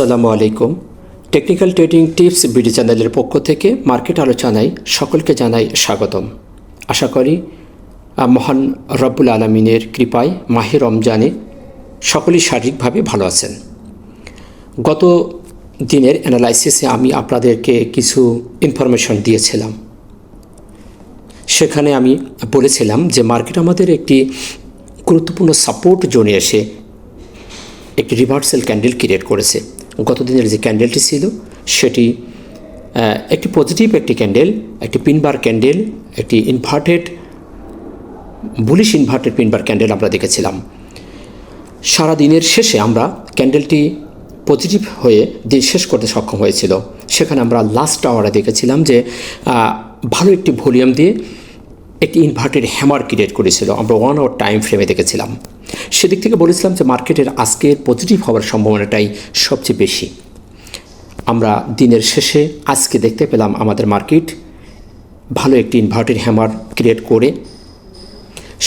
আসসালামু আলাইকুম। Technical trading tips video চ্যানেলের পক্ষ থেকে মার্কেট আলোচনায় সকলকে জানাই স্বাগতম। আশা করি মহান রব্বুল আলমিনের কৃপায় মাহে রমজানে সকলেই শারীরিকভাবে ভালো আছেন। গত দিনের অ্যানালাইসিসে আমি আপনাদেরকে কিছু ইনফরমেশন দিয়েছিলাম। সেখানে আমি বলেছিলাম যে মার্কেট আমাদের একটি গুরুত্বপূর্ণ সাপোর্ট জোনে এসে একটি রিভার্সাল ক্যান্ডেল ক্রিয়েট করেছে। গত দিনের যে ক্যান্ডেলটি ছিল সেটি একটি পজিটিভ একটি ক্যান্ডেল, একটি পিনবার ক্যান্ডেল, একটি বুলিশ ইনভার্টেড পিনবার ক্যান্ডেল আমরা দেখেছিলাম। সারা দিনের শেষে আমরা ক্যান্ডেলটি পজিটিভ হয়ে দিন শেষ করতে সক্ষম হয়েছিল। সেখানে আমরা লাস্ট আওয়ারে দেখেছিলাম যে ভালো একটি ভলিউম দিয়ে একটি ইনভার্টেড হ্যামার ক্রিয়েট করেছিল। আমরা 1 আওয়ার টাইম ফ্রেমে দেখেছিলাম। সেদিক থেকে বলেছিলাম যে মার্কেটের আজকের পজিটিভ হওয়ার সম্ভাবনাটাই সবচেয়ে বেশি। আমরা দিনের শেষে আজকে দেখতে পেলাম আমাদের মার্কেট ভালো একটি ইনভার্টেড হ্যামার ক্রিয়েট করে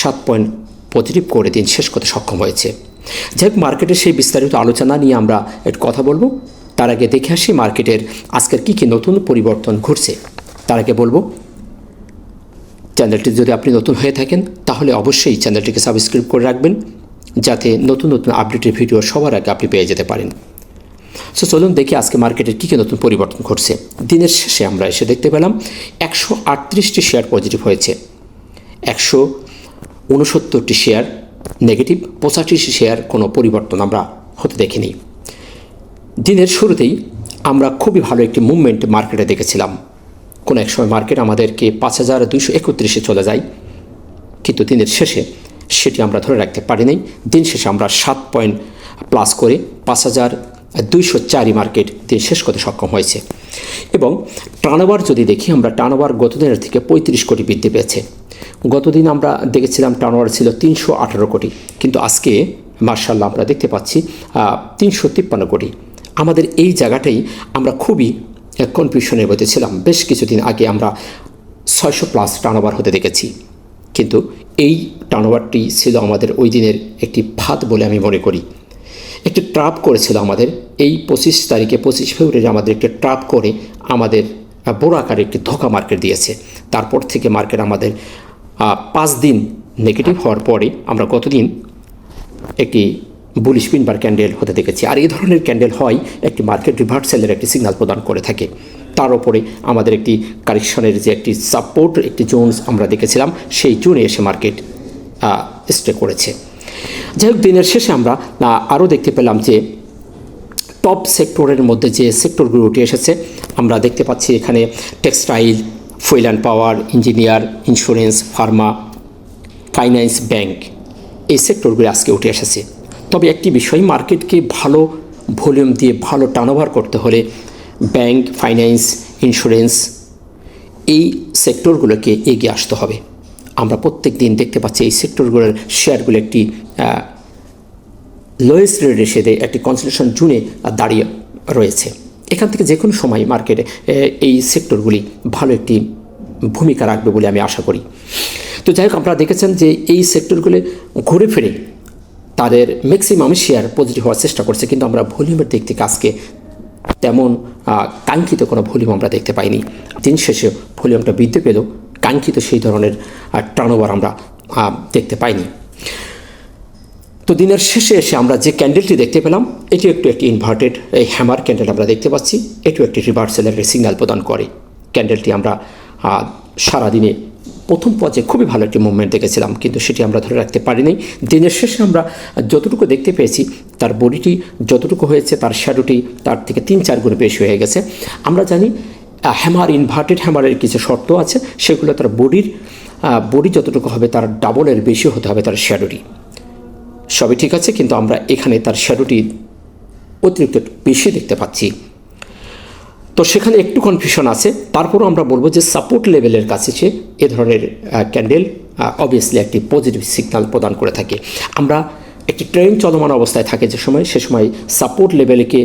7 পয়েন্ট পজিটিভ করে দিন শেষ করতে সক্ষম হয়েছে। যাই হোক, মার্কেটের সেই বিস্তারিত আলোচনা নিয়ে আমরা একটু কথা বলবো। তার আগে দেখে আসি মার্কেটের আজকের কী নতুন পরিবর্তন ঘটছে। তার আগে বলবো, চ্যানেলটি যদি আপনি নতুন হয়ে থাকেন তাহলে অবশ্যই চ্যানেলটিকে সাবস্ক্রাইব করে রাখবেন, যাতে নতুন নতুন আপডেটের ভিডিও সবার আগে আপনি পেয়ে যেতে পারেন। সো চলুন দেখি আজকে মার্কেটের কী নতুন পরিবর্তন ঘটছে। দিনের শেষে আমরা এসে দেখতে পেলাম 138টি শেয়ার পজিটিভ হয়েছে, 169টি শেয়ার নেগেটিভ, 85টি শেয়ার কোনো পরিবর্তন আমরা হতে দেখিনি। দিনের শুরুতেই আমরা খুবই ভালো একটি মুভমেন্ট মার্কেটে দেখেছিলাম। কোনো এক সময় মার্কেট আমাদেরকে 5231 চলে যায়, কিন্তু দিনের শেষে সেটি আমরা ধরে রাখতে পারিনি। দিন শেষে আমরা 7 পয়েন্ট প্লাস করে 5204 মার্কেট দিন শেষ করতে সক্ষম হয়েছে। এবং টার্নওভার যদি দেখি, আমরা টার্নওভার গত দিনের থেকে 35 কোটি বৃদ্ধি পেয়েছে। গতদিন আমরা দেখেছিলাম টার্নওভার ছিল 318 কোটি, কিন্তু আজকে মার্শাল্লাহ আমরা দেখতে পাচ্ছি 353 কোটি। আমাদের এই জায়গাটাই আমরা খুবই কনফিউশনের মধ্যে ছিলাম। বেশ কিছুদিন আগে আমরা 600 প্লাস টার্নওভার হতে দেখেছি, কিন্তু এই টার্নওভারটি ছিল আমাদের ওই দিনের একটি ফাঁদ বলে আমি মনে করি। একটি ট্রাপ করেছিল আমাদের এই 25 তারিখে, 25 ফেব্রুয়ারি আমাদের একটি ট্রাপ করে আমাদের বড় আকারে একটি ধোঁকা মার্কেট দিয়েছে। তারপর থেকে মার্কেট আমাদের 5 দিন নেগেটিভ হওয়ার পরে আমরা গতদিন একটি বুলিশ পিনবার ক্যান্ডেল হতে দেখেছি। আর এই ধরনের ক্যান্ডেল হয় একটি মার্কেট রিভার্সালের একটি সিগন্যাল প্রদান করে থাকে। তার উপরে আমাদের একটি কারেকশনের যে একটি সাপোর্ট একটি জোনস আমরা দেখেছিলাম, সেই জোনে এসে মার্কেট স্টে করেছে। যাই হোক, দিনের শেষে আমরা আরও দেখতে পেলাম যে টপ সেক্টরের মধ্যে যে সেক্টরগুলো উঠে এসেছে আমরা দেখতে পাচ্ছি। এখানে textile, fuel and power, engineer, insurance, Pharma, finance, bank, এই সেক্টরগুলো আজকে উঠে এসেছে। তবে একটি বিষয়, মার্কেটকে ভালো ভলিউম দিয়ে ভালো টার্নওভার করতে হলে ব্যাংক, ফাইন্যান্স, ইন্স্যুরেন্স এই সেক্টরগুলোকে এগিয়ে আসতে হবে। আমরা প্রত্যেক দিন দেখতে পাচ্ছি এই সেক্টরগুলোর শেয়ারগুলো একটি লোয়েস্ট রেট এসে একটি কনসোলিডেশন জোনে দাঁড়িয়ে রয়েছে। এখান থেকে যে কোনো সময় মার্কেটে এই সেক্টরগুলি ভালো একটি ভূমিকা রাখবে বলে আমি আশা করি। তো যাই হোক, আপনারা দেখেছেন যে এই সেক্টরগুলি ঘুরে ফিরে তাদের ম্যাক্সিমাম শেয়ার পজিটিভ হওয়ার চেষ্টা করছে, কিন্তু আমরা ভলিউমের দিক থেকে আজকে তেমন কাঙ্ক্ষিত কোনো ভলিউম আমরা দেখতে পাইনি। দিন শেষে ভলিউমটা বৃদ্ধি পেলেও কাঙ্ক্ষিত সেই ধরনের টার্নওভার আমরা দেখতে পাইনি। তো দিনের শেষে এসে আমরা যে ক্যান্ডেলটি দেখতে পেলাম, এটি একটি ইনভার্টেড এই হ্যামার ক্যান্ডেল আমরা দেখতে পাচ্ছি। এটিও একটি রিভার্সালের সিগন্যাল প্রদান করে। ক্যান্ডেলটি আমরা সারাদিনে প্রথম পর্যায়ে খুবই ভালো একটি মুভমেন্ট দেখেছিলাম, কিন্তু সেটি আমরা ধরে রাখতে পারিনি। দিনের শেষে আমরা যতটুকু দেখতে পেয়েছি, তার বডিটি যতটুকু হয়েছে তার শ্যাডোটি তার থেকে 3-4 গুণ বেশি হয়ে গেছে। আমরা জানি হ্যামার, ইনভার্টেড হ্যামারের কিছু শর্ত আছে, সেগুলো তার বডি যতটুকু হবে তার ডাবলের বেশি হতে হবে তার শ্যাডোটি। সবই ঠিক আছে, কিন্তু আমরা এখানে তার শ্যাডোটি অতিরিক্ত বেশি দেখতে পাচ্ছি। তো সেখানে একটু কনফিউশন আছে। তারপরও আমরা বলবো যে সাপোর্ট লেভেলের কাছে সে এ ধরনের ক্যান্ডেল অবভিয়াসলি একটি পজিটিভ সিগন্যাল প্রদান করে থাকে। আমরা একটি ট্রেন চলমান অবস্থায় থাকে যে সময়, সে সময় সাপোর্ট লেভেলকে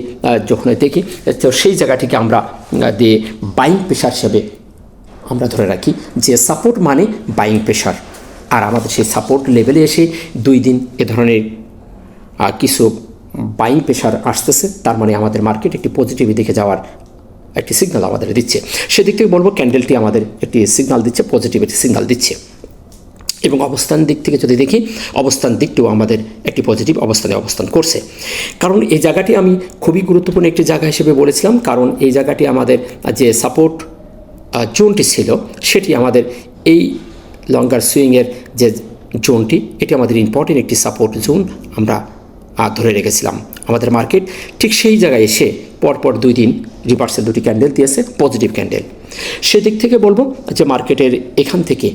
যখন দেখি, তো সেই জায়গাটিকে আমরা দিয়ে বাইং প্রেশার হিসেবে আমরা ধরে রাখি যে সাপোর্ট মানে বাইং প্রেশার। আর আমাদের সেই সাপোর্ট লেভেলে এসে 2 দিন এ ধরনের কিছু বাইং প্রেশার আসতেছে, তার মানে আমাদের মার্কেট একটি পজিটিভ দিকে যাওয়ার একটি সিগন্যাল আমাদের দিচ্ছে। সেদিক থেকে বলবো ক্যান্ডেলটি আমাদের একটি সিগন্যাল দিচ্ছে, পজিটিভিটি সিগন্যাল দিচ্ছে। এবং অবস্থান দিক থেকে যদি দেখি, অবস্থান দিকটিও আমাদের একটি পজিটিভ অবস্থানে অবস্থান করছে। কারণ এই জায়গাটি আমি খুবই গুরুত্বপূর্ণ একটি জায়গা হিসেবে বলেছিলাম, কারণ এই জায়গাটি আমাদের যে সাপোর্ট জোনটি ছিল সেটি আমাদের এই লঙ্গার সুইংয়ের যে জোনটি, এটি আমাদের ইম্পর্টেন্ট একটি সাপোর্ট জোন আমরা ধরে রেখেছিলাম। আমাদের মার্কেট ঠিক সেই জায়গায় এসে পরপর 2 দিন রিভার্সের 2টি ক্যান্ডেল দিয়েছে, পজিটিভ ক্যান্ডেল। সেদিক থেকে বলবো যে মার্কেটের এখান থেকে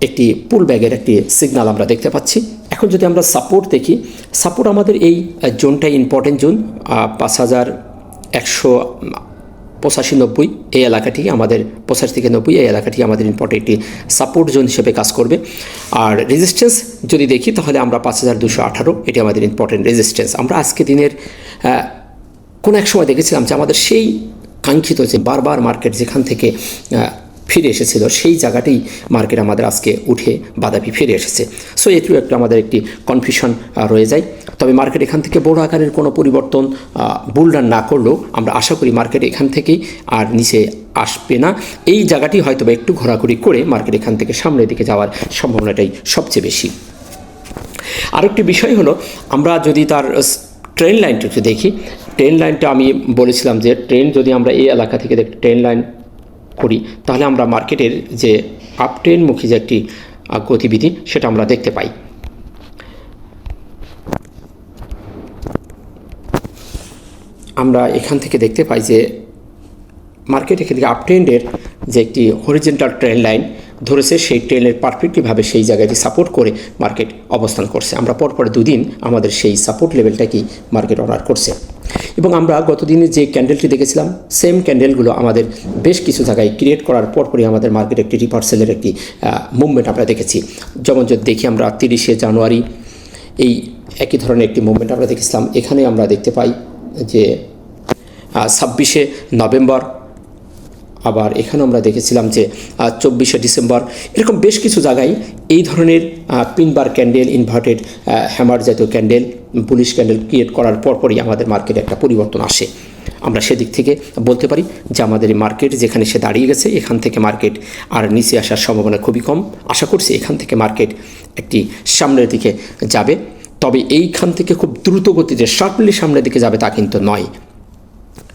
একটি পুল ব্যাগের একটি সিগন্যাল আমরা দেখতে পাচ্ছি। এখন যদি আমরা সাপোর্ট দেখি, সাপোর্ট আমাদের এই জোনটাই ইম্পর্টেন্ট জোন, 5185-90 এই এলাকাটি আমাদের 85 থেকে 90 এই এলাকাটি আমাদের ইম্পর্টেন্ট একটি সাপোর্ট জোন হিসেবে কাজ করবে। আর রেজিস্ট্যান্স যদি দেখি তাহলে আমরা 5218 এটি আমাদের ইম্পর্টেন্ট রেজিস্ট্যান্স। আমরা আজকে দিনের কোনো এক সময় দেখেছিলাম যে আমাদের সেই কাঙ্ক্ষিত যে বারবার মার্কেট যেখান থেকে ফিরে এসেছিল সেই জায়গাতেই মার্কেট আমাদের আজকে উঠে বাদাবি ফিরে এসেছে। সো এটিও একটা আমাদের একটি কনফিউশন রয়ে যায়। তবে মার্কেট এখান থেকে বড় আকারের কোনো পরিবর্তন বুলরান না করলেও আমরা আশা করি মার্কেট এখান থেকেই আর নিচে আসবে না। এই জায়গাটি হয়তো বা একটু ঘোরাঘুরি করে মার্কেট এখান থেকে সামনের দিকে যাওয়ার সম্ভাবনাটাই সবচেয়ে বেশি। আরেকটি বিষয় হলো, আমরা যদি তার ট্রেন লাইনটা একটু দেখি, ট্রেন লাইনটা আমি বলেছিলাম যে ট্রেন যদি আমরা এই এলাকা থেকে ট্রেন লাইন করি তাহলে আমরা মার্কেটের যে আপ ট্রেনমুখী যে একটি গতিবিধি সেটা আমরা দেখতে পাই। আমরা এখান থেকে দেখতে পাই যে মার্কেট এখান থেকে আপ ট্রেন্ডের যে একটি হরিজেন্টাল ট্রেন লাইন ধরেছে, সেই ট্রেনের পারফেক্টলিভাবে সেই জায়গাটি সাপোর্ট করে মার্কেট অবস্থান করছে। আমরা পরপর 2 দিন আমাদের সেই সাপোর্ট লেভেলটাকেই মার্কেট অনার করছে। এবং আমরা গতদিনে যে ক্যান্ডেলটি দেখেছিলাম সেম ক্যান্ডেলগুলো আমাদের বেশ কিছু জায়গায় ক্রিয়েট করার পরপরই আমাদের মার্কেট একটি রিভার্সালের একটি মুভমেন্ট আমরা দেখেছি। যেমন যদি দেখি আমরা 30শে জানুয়ারি এই একই ধরনের একটি মুভমেন্ট আমরা দেখেছিলাম। এখানে আমরা দেখতে পাই যে 26শে নভেম্বর, আবার এখানেও আমরা দেখেছিলাম যে 24শে ডিসেম্বর। এরকম বেশ কিছু জায়গায় এই ধরনের পিনবার ক্যান্ডেল, ইনভার্টেড হ্যামার জাতীয় ক্যান্ডেল, বুলিশ ক্যান্ডেল ক্রিয়েট করার পরপরই আমাদের মার্কেটে একটা পরিবর্তন আসে। আমরা সেদিক থেকে বলতে পারি যে আমাদের মার্কেট যেখানে সে দাঁড়িয়ে গেছে এখান থেকে মার্কেট আর নিচে আসার সম্ভাবনা খুবই কম। আশা করছি এখান থেকে মার্কেট একটি সামনের দিকে যাবে, তবে এইখান থেকে খুব দ্রুত গতিতে শার্পলি সামনের দিকে যাবে তা কিন্তু নয়।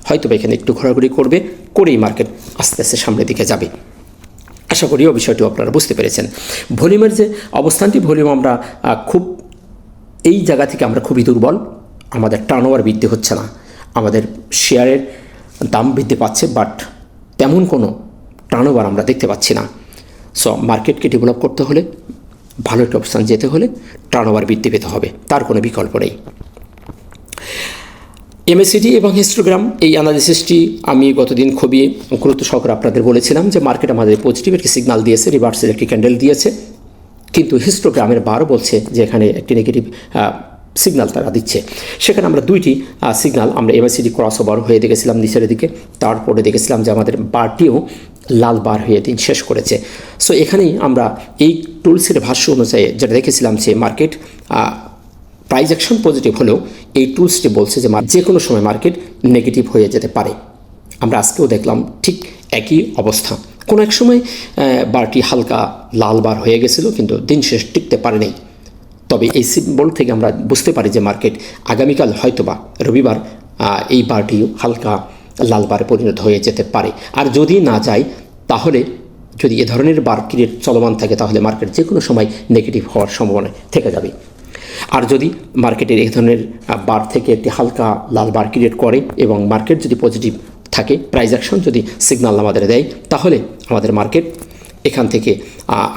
হয়তো এখানে একটু ঘোরাঘুরি করবে, করেই মার্কেট আস্তে আস্তে সামনের দিকে যাবে। আশা করি বিষয়টি আপনারা বুঝতে পেরেছেন। ভলিউমের যে অবস্থানটি, ভলিউম আমরা খুব এই জায়গা থেকে আমরা খুবই দুর্বল। আমাদের টার্নওভার বৃদ্ধি হচ্ছে না, আমাদের শেয়ারের দাম বৃদ্ধি পাচ্ছে, বাট তেমন কোনো টার্নওভার আমরা দেখতে পাচ্ছি না। সো মার্কেটকে ডেভেলপ করতে হলে, ভালো একটা অবস্থান যেতে হলে টার্নওভার বৃদ্ধি পেতে হবে, তার কোনো বিকল্প নেই। MACD এবং হিস্টোগ্রাম এই অ্যানালিসিসটি আমি গতদিন খুবই গুরুত্ব সহকারে আপনাদের বলেছিলাম যে মার্কেট আমাদের পজিটিভ একটি সিগন্যাল দিয়েছে, রিভার্সের একটি ক্যান্ডেল দিয়েছে, কিন্তু হিস্টোগ্রামের বারও বলছে যে এখানে একটি নেগেটিভ সিগন্যাল তারা দিচ্ছে। সেখানে আমরা 2টি সিগন্যাল আমরা MACD ক্রস ওভার হয়ে দেখেছিলাম নিচের দিকে, তারপরে দেখেছিলাম যে আমাদের বারটিও লাল বার হয়ে দিন শেষ করেছে। সো এখানেই আমরা এই টুলসের ভাষ্য অনুযায়ী যেটা দেখেছিলাম যে মার্কেট প্রাইস অ্যাকশন পজিটিভ হলেও এই টুলসটি বলছে যে যে কোনো সময় মার্কেট নেগেটিভ হয়ে যেতে পারে। আমরা আজকেও দেখলাম ঠিক একই অবস্থা। কোনো এক সময় বারটি হালকা লাল বার হয়ে গেছিলো, কিন্তু দিন শেষ টিকতে পারেনি। তবে এই সিম্বল থেকে আমরা বুঝতে পারি যে মার্কেট আগামীকাল হয়তোবা রবিবার এই বারটি হালকা লাল বারে পরিণত হয়ে যেতে পারে। আর যদি না যায়, তাহলে যদি এ ধরনের বার ক্রিয়েট চলমান থাকে তাহলে মার্কেট যে কোনো সময় নেগেটিভ হওয়ার সম্ভাবনা থেকে যাবে। আর যদি মার্কেটের এই ধরনের বার থেকে একটি হালকা লাল বার ক্রিয়েট করে এবং মার্কেট যদি পজিটিভ থাকে, প্রাইস অ্যাকশন যদি সিগন্যাল আমাদের দেয়, তাহলে আমাদের মার্কেট এখান থেকে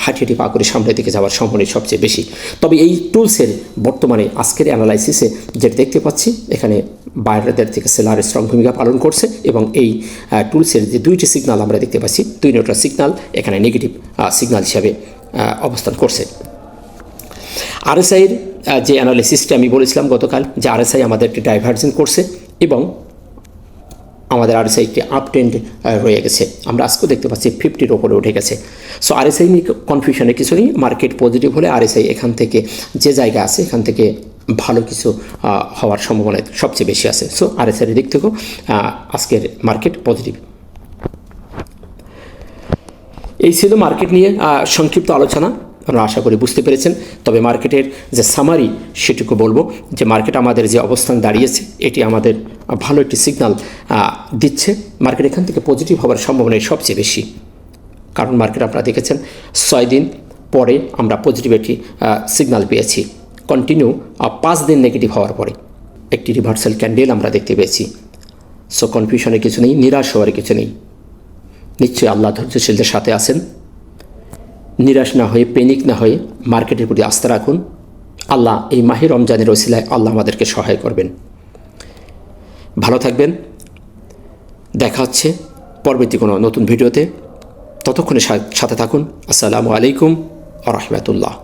হাঁটি পা করে সামনের দিকে যাওয়ার সম্ভাবনা সবচেয়ে বেশি। তবে এই টুলসের বর্তমানে আজকের অ্যানালাইসিসে যেটা দেখতে পাচ্ছি, এখানে বায়ারদের থেকে সেলার স্ট্রং ভূমিকা পালন করছে এবং এই টুলসের যে 2টি সিগন্যাল আমরা দেখতে পাচ্ছি, 2 নিউট্রাল সিগন্যাল এখানে নেগেটিভ সিগন্যাল হিসাবে অবস্থান করছে। RSIয়ের যে অ্যানালিসিসটা আমি বলেছিলাম গতকাল, যে RSI আমাদের একটি ডাইভার্জেন্ট করছে এবং আমাদের RSI একটি আপ ট্রেন্ড রয়ে গেছে। আমরা আজকেও দেখতে পাচ্ছি 50-র ওপরে উঠে গেছে। সো RSI নিয়ে কনফিউশনের কিছু নেই। মার্কেট পজিটিভ হলে RSI এখান থেকে যে জায়গা আছে এখান থেকে ভালো কিছু হওয়ার সম্ভাবনা সবচেয়ে বেশি আছে। সো আরএসআই এর দিক থেকেও আজকের মার্কেট পজিটিভ। এই ছিল মার্কেট নিয়ে সংক্ষিপ্ত আলোচনা। আমরা আশা করি বুঝতে পেরেছেন। তবে মার্কেটের যে সামারি সেটুকু বলবো যে মার্কেট আমাদের যে অবস্থান দাঁড়িয়েছে এটি আমাদের ভালো একটি সিগন্যাল দিচ্ছে। মার্কেট এখান থেকে পজিটিভ হওয়ার সম্ভাবনাই সবচেয়ে বেশি, কারণ মার্কেট আপনারা দেখেছেন 6 দিন পরে আমরা পজিটিভ একটি সিগন্যাল পেয়েছি। কন্টিনিউ 5 দিন নেগেটিভ হওয়ার পরে একটি রিভার্সাল ক্যান্ডেল আমরা দেখতে পেয়েছি। সো কনফিউশনের কিছু নেই, নিরাশ হওয়ার কিছু নেই। নিশ্চয়ই আল্লাহ ধৈর্যশীলদের সাথে আছেন। নিরাশ না হয়ে, প্যানিক না হয়ে মার্কেটের প্রতি আস্থা রাখুন। আল্লাহ এই মাহে রমজানের ওসিলায় আল্লাহ আমাদেরকে সহায় করবেন। ভালো থাকবেন। দেখা হচ্ছে পরবর্তী কোনো নতুন ভিডিওতে। ততক্ষণে সাথে থাকুন। আসসালামু আলাইকুম ওয়া রাহমাতুল্লাহ।